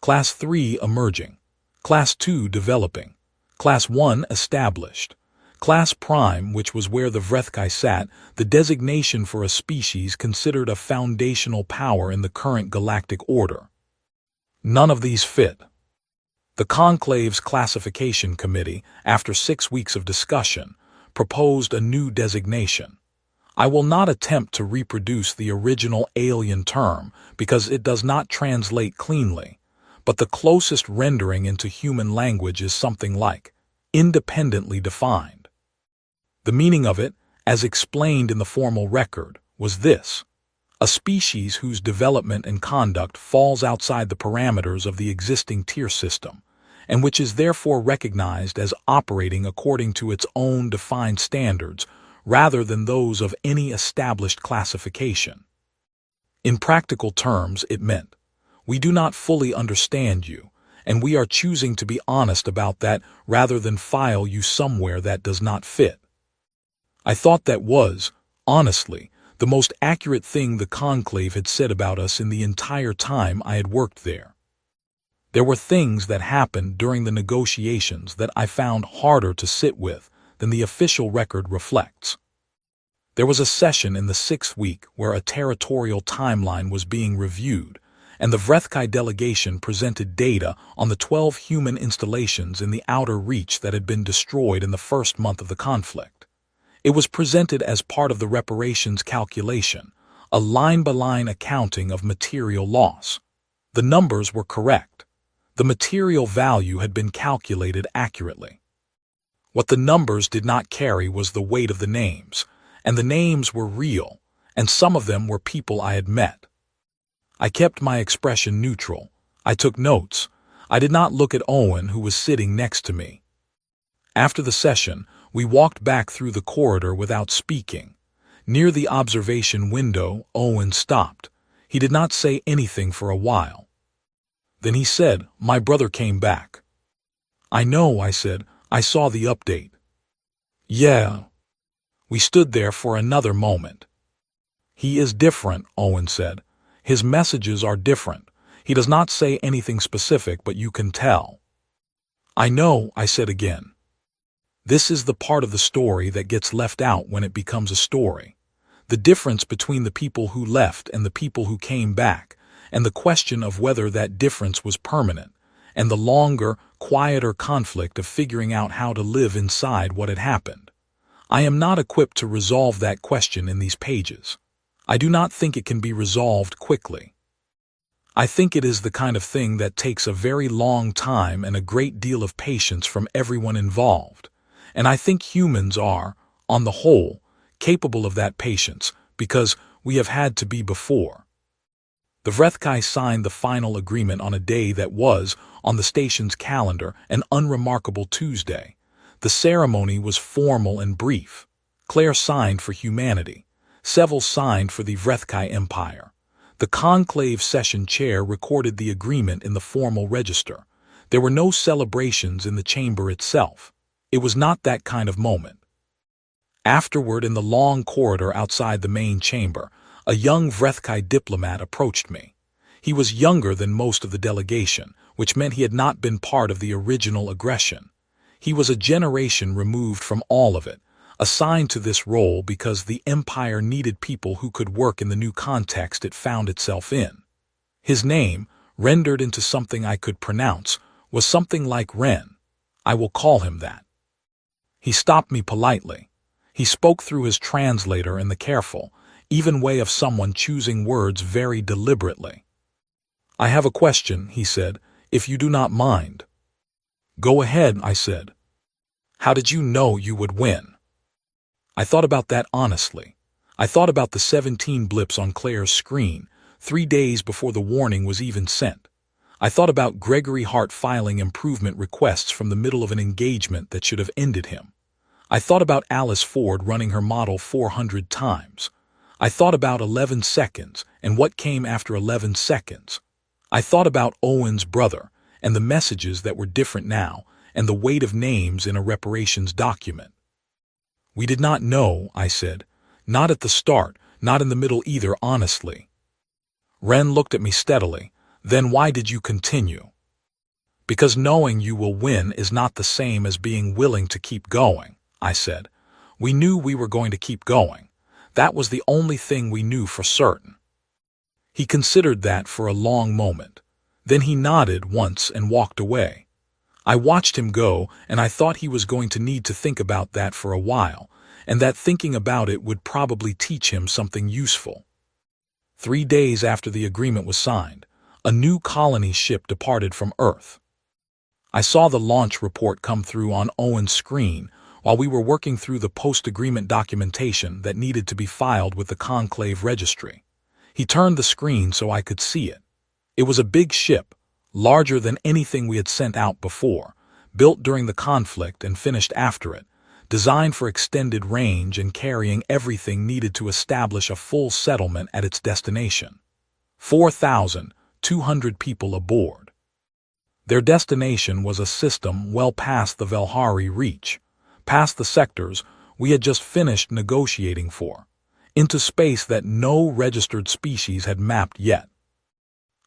Class 3 emerging, Class 2 developing, Class 1 established, Class Prime, which was where the Vrethkai sat, the designation for a species considered a foundational power in the current galactic order. None of these fit. The Conclave's Classification Committee, after 6 weeks of discussion, proposed a new designation. I will not attempt to reproduce the original alien term because it does not translate cleanly, but the closest rendering into human language is something like independently defined. The meaning of it, as explained in the formal record, was this: a species whose development and conduct falls outside the parameters of the existing tier system, and which is therefore recognized as operating according to its own defined standards rather than those of any established classification. In practical terms, it meant, we do not fully understand you, and we are choosing to be honest about that rather than file you somewhere that does not fit. I thought that was, honestly, the most accurate thing the Conclave had said about us in the entire time I had worked there. There were things that happened during the negotiations that I found harder to sit with than the official record reflects. There was a session in the 6th week where a territorial timeline was being reviewed, and the Vrethkai delegation presented data on the 12 human installations in the outer reach that had been destroyed in the first month of the conflict. It was presented as part of the reparations calculation, a line-by-line accounting of material loss. The numbers were correct. The material value had been calculated accurately. What the numbers did not carry was the weight of the names, and the names were real, and some of them were people I had met. I kept my expression neutral. I took notes. I did not look at Owen, who was sitting next to me. After the session, we walked back through the corridor without speaking. Near the observation window, Owen stopped. He did not say anything for a while. Then he said, "My brother came back." "I know," I said. "I saw the update." "Yeah." We stood there for another moment. "He is different," Owen said. "His messages are different. He does not say anything specific, but you can tell." "I know," I said again. This is the part of the story that gets left out when it becomes a story. The difference between the people who left and the people who came back, and the question of whether that difference was permanent, and the longer, quieter conflict of figuring out how to live inside what had happened. I am not equipped to resolve that question in these pages. I do not think it can be resolved quickly. I think it is the kind of thing that takes a very long time and a great deal of patience from everyone involved, and I think humans are, on the whole, capable of that patience because we have had to be before. The Vrethkai signed the final agreement on a day that was, on the station's calendar, an unremarkable Tuesday. The ceremony was formal and brief. Claire signed for humanity. Seville signed for the Vrethkai Empire. The conclave session chair recorded the agreement in the formal register. There were no celebrations in the chamber itself. It was not that kind of moment. Afterward, in the long corridor outside the main chamber, a young Vrethkai diplomat approached me. He was younger than most of the delegation, which meant he had not been part of the original aggression. He was a generation removed from all of it, assigned to this role because the Empire needed people who could work in the new context it found itself in. His name, rendered into something I could pronounce, was something like Ren. I will call him that. He stopped me politely. He spoke through his translator in the careful, even way of someone choosing words very deliberately. "I have a question," he said, "if you do not mind." "Go ahead," I said. "How did you know you would win?" I thought about that honestly. I thought about the 17 blips on Claire's screen, 3 days before the warning was even sent. I thought about Gregory Hart filing improvement requests from the middle of an engagement that should have ended him. I thought about Alice Ford running her model 400 times. I thought about 11 seconds and what came after 11 seconds. I thought about Owen's brother and the messages that were different now and the weight of names in a reparations document. "We did not know," I said. "Not at the start, not in the middle either, honestly." Ren looked at me steadily. "Then why did you continue?" "Because knowing you will win is not the same as being willing to keep going," I said. "We knew we were going to keep going. That was the only thing we knew for certain." He considered that for a long moment. Then he nodded once and walked away. I watched him go, and I thought he was going to need to think about that for a while, and that thinking about it would probably teach him something useful. 3 days after the agreement was signed, a new colony ship departed from Earth. I saw the launch report come through on Owen's screen while we were working through the post-agreement documentation that needed to be filed with the Conclave Registry. He turned the screen so I could see it. It was a big ship, larger than anything we had sent out before, built during the conflict and finished after it, designed for extended range and carrying everything needed to establish a full settlement at its destination. 4,200 people aboard. Their destination was a system well past the Velhari reach, past the sectors we had just finished negotiating for, into space that no registered species had mapped yet.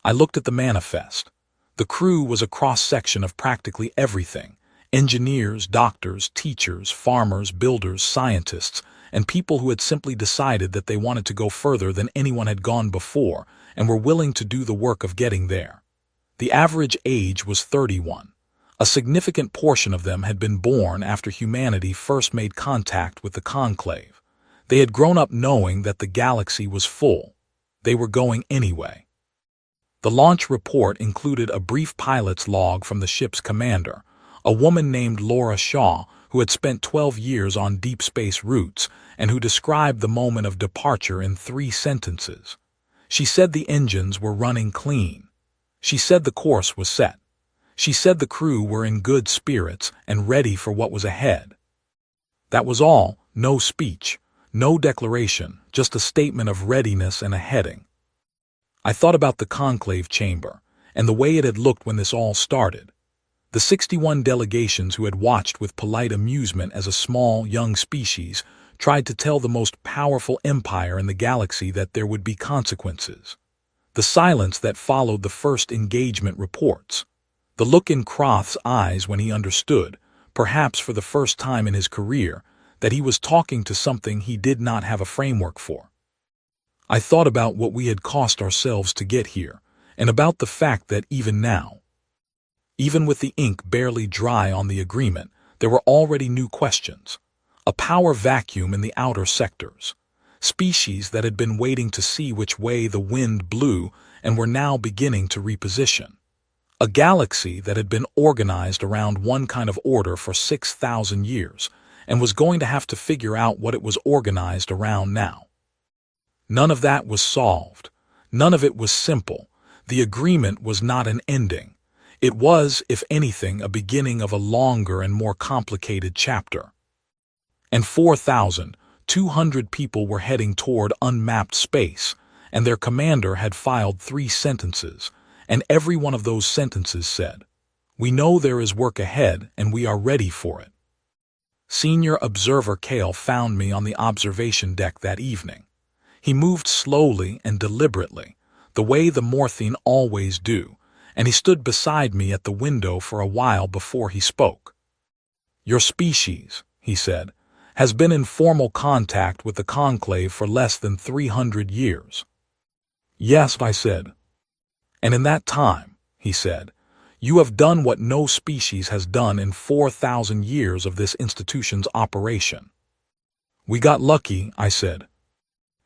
I looked at the manifest. The crew was a cross-section of practically everything: engineers, doctors, teachers, farmers, builders, scientists, and people who had simply decided that they wanted to go further than anyone had gone before and were willing to do the work of getting there. The average age was 31. A significant portion of them had been born after humanity first made contact with the Conclave. They had grown up knowing that the galaxy was full. They were going anyway. The launch report included a brief pilot's log from the ship's commander, a woman named Laura Shaw, who had spent 12 years on deep space routes and who described the moment of departure in 3 sentences. She said the engines were running clean. She said the course was set. She said the crew were in good spirits and ready for what was ahead. That was all. No speech, no declaration, just a statement of readiness and a heading. I thought about the conclave chamber and the way it had looked when this all started. The 61 delegations who had watched with polite amusement as a small, young species tried to tell the most powerful empire in the galaxy that there would be consequences. The silence that followed the first engagement reports. The look in Kroth's eyes when he understood, perhaps for the first time in his career, that he was talking to something he did not have a framework for. I thought about what we had cost ourselves to get here, and about the fact that even now, even with the ink barely dry on the agreement, there were already new questions. A power vacuum in the outer sectors. Species that had been waiting to see which way the wind blew and were now beginning to reposition. A galaxy that had been organized around one kind of order for 6,000 years and was going to have to figure out what it was organized around now. None of that was solved. None of it was simple. The agreement was not an ending. It was, if anything, a beginning of a longer and more complicated chapter. And 4,200 people were heading toward unmapped space, and their commander had filed 3 sentences, and every one of those sentences said, "We know there is work ahead, and we are ready for it." Senior Observer Kale found me on the observation deck that evening. He moved slowly and deliberately, the way the Morthine always do, and he stood beside me at the window for a while before he spoke. "Your species," he said, has been in formal contact with the conclave for less than 300 years. Yes, I said. And in that time, he said, you have done what no species has done in 4,000 years of this institution's operation. We got lucky, I said.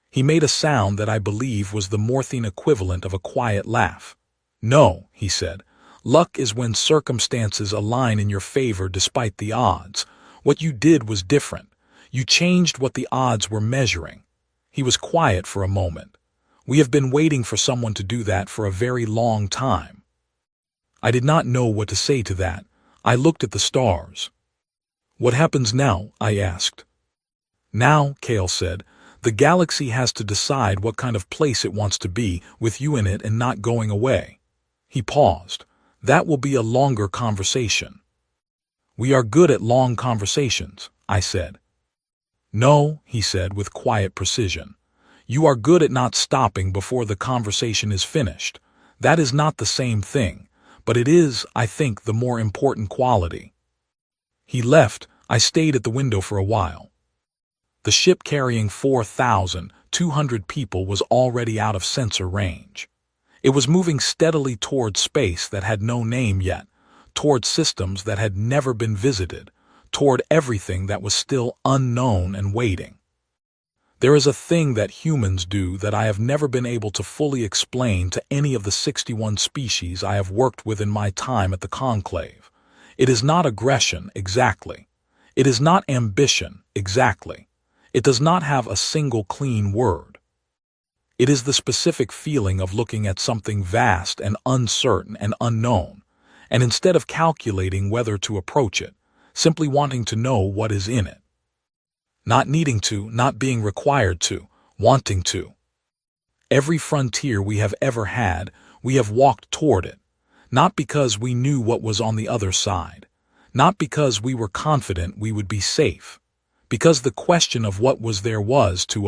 He made a sound that I believe was the morphine equivalent of a quiet laugh. No, he said. Luck is when circumstances align in your favor despite the odds. What you did was different. You changed what the odds were measuring. He was quiet for a moment. We have been waiting for someone to do that for a very long time. I did not know what to say to that. I looked at the stars. What happens now? I asked. Now, Cale said, the galaxy has to decide what kind of place it wants to be, with you in it and not going away. He paused. That will be a longer conversation. We are good at long conversations, I said. No, he said with quiet precision. You are good at not stopping before the conversation is finished. That is not the same thing, but it is, I think, the more important quality. He left. I stayed at the window for a while. The ship carrying 4,200 people was already out of sensor range. It was moving steadily toward space that had no name yet, toward systems that had never been visited, toward everything that was still unknown and waiting. There is a thing that humans do that I have never been able to fully explain to any of the 61 species I have worked with in my time at the Conclave. It is not aggression, exactly. It is not ambition, exactly. It does not have a single clean word. It is the specific feeling of looking at something vast and uncertain and unknown, and instead of calculating whether to approach it, simply wanting to know what is in it. Not needing to, not being required to, wanting to. Every frontier we have ever had, we have walked toward it, not because we knew what was on the other side, not because we were confident we would be safe, because the question of what was there was to